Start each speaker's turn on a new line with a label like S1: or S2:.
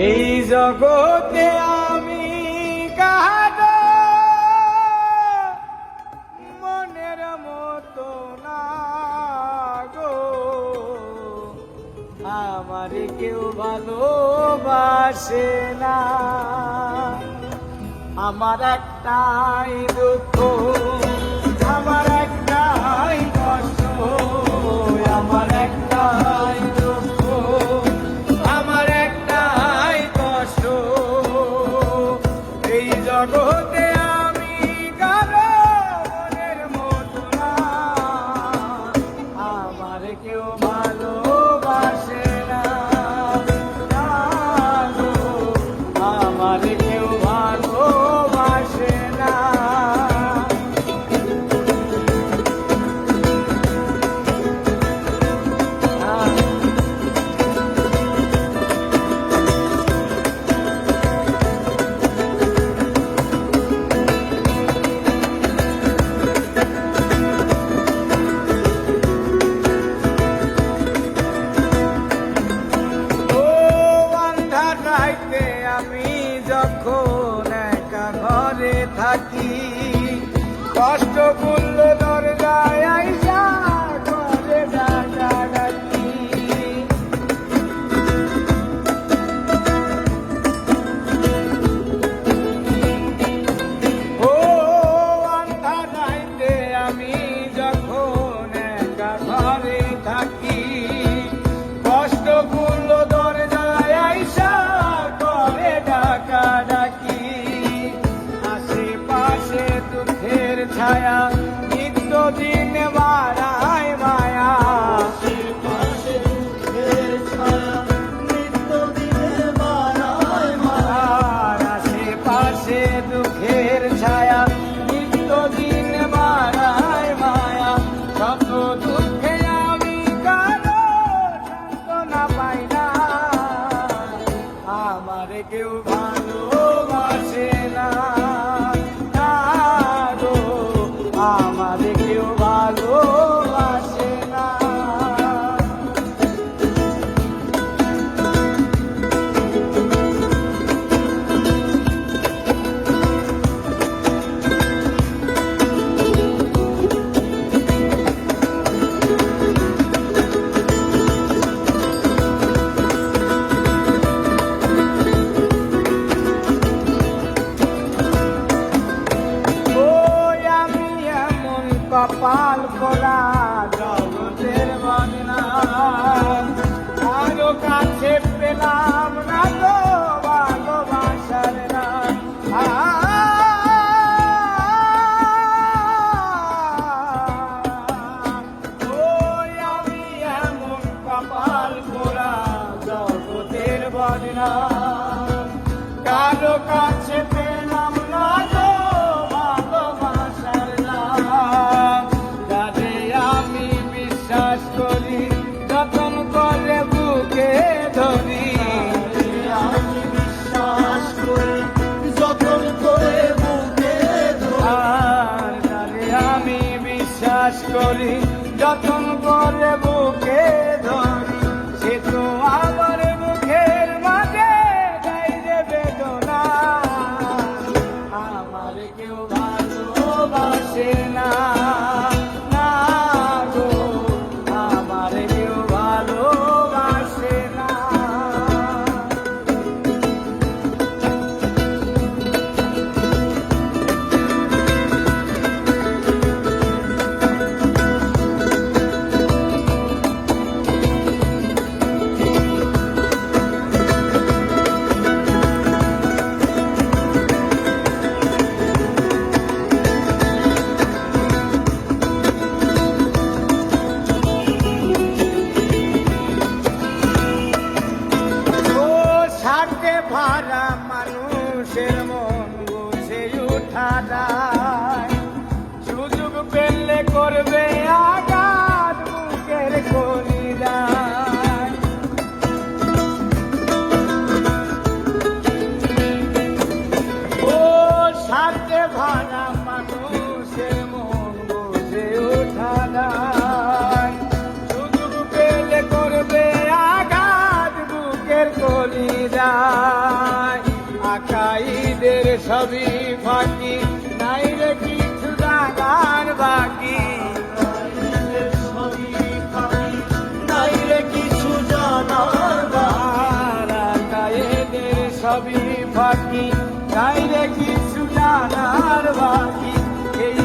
S1: এই জগতে আমি কাহারো মনের মতো না গো, আমার কেউ ভালোবাসে না। আমার একটাই দুঃখ, আমার একটাই কষ্ট, আমার একটাই দুঃখ, আমার একটাই কষ্ট। এই জগতে আমি কারো মনের মতো না, আমার কেউ ভালোবাসে না, আমার কেউ ভালোবাসে না। আমি যখন একা ঘরে থাকি, কষ্ট করল দরজায় আইসা ঘরে ডাকাডাকি। ও আন্ধার রাইতে আমি যখন একা ঘরে থাকি, কষ্ট করল দরজায় আইসা ডাকাডাকি। আশেপাশে দুঃখের ছায়া, নিত্য দিন বাড়ায় মায়া। আশেপাশে দুঃখের ছায়া, নিত্য দিন বাড়ায় মায়া। আশেপাশে দুঃখের ছায়া, নিত্য দিন বাড়ায় মায়া। শত দুঃখে আমি কারো সান্ত্বনা পাই না, আমার কেউ ভালোবাসে না, গো আমার কেউ ভালোবাসে না। কপাল পোড়া জগতের বদনাম, আরো কাছে পেলাম না তো ভালোবাসার নাম। ওই আমি এমন কপাল পোড়া জগতের বদনাম, কারো কাছে পেলাম না তো ভালোবাসার নাম। যারে আমি বিশ্বাস করি, যতন করে বুকে ধরি, আমি বিশ্বাস করি, যতন করে বুকে ধরি। আর যারে আমি বিশ্বাস করি, যতন করে বুকে ধরি, সে তো আমার মুখের মাঝে দেয় যে বেদনা, আমার কেউ ভালোবাসে না, গো আমার কেউ ভালোবাসে না। ভাড়া মানুষের মন বুঝে উঠা যায়, সুযোগ পেলে করবে আঘাত বুকের কলিজায়। ও সাথে ভাড়া মানুষের মন বুঝে উঠা যায়, সুযোগ পেলে করবে আঘাত বুকের কলিজায়। সবই ফাঁকি, নাই রে কিছু জানার বাকি।
S2: নাই রে কিছু জানার
S1: এদের সবই ফাঁকি, নাই রে কিছু জানার বাকি। এই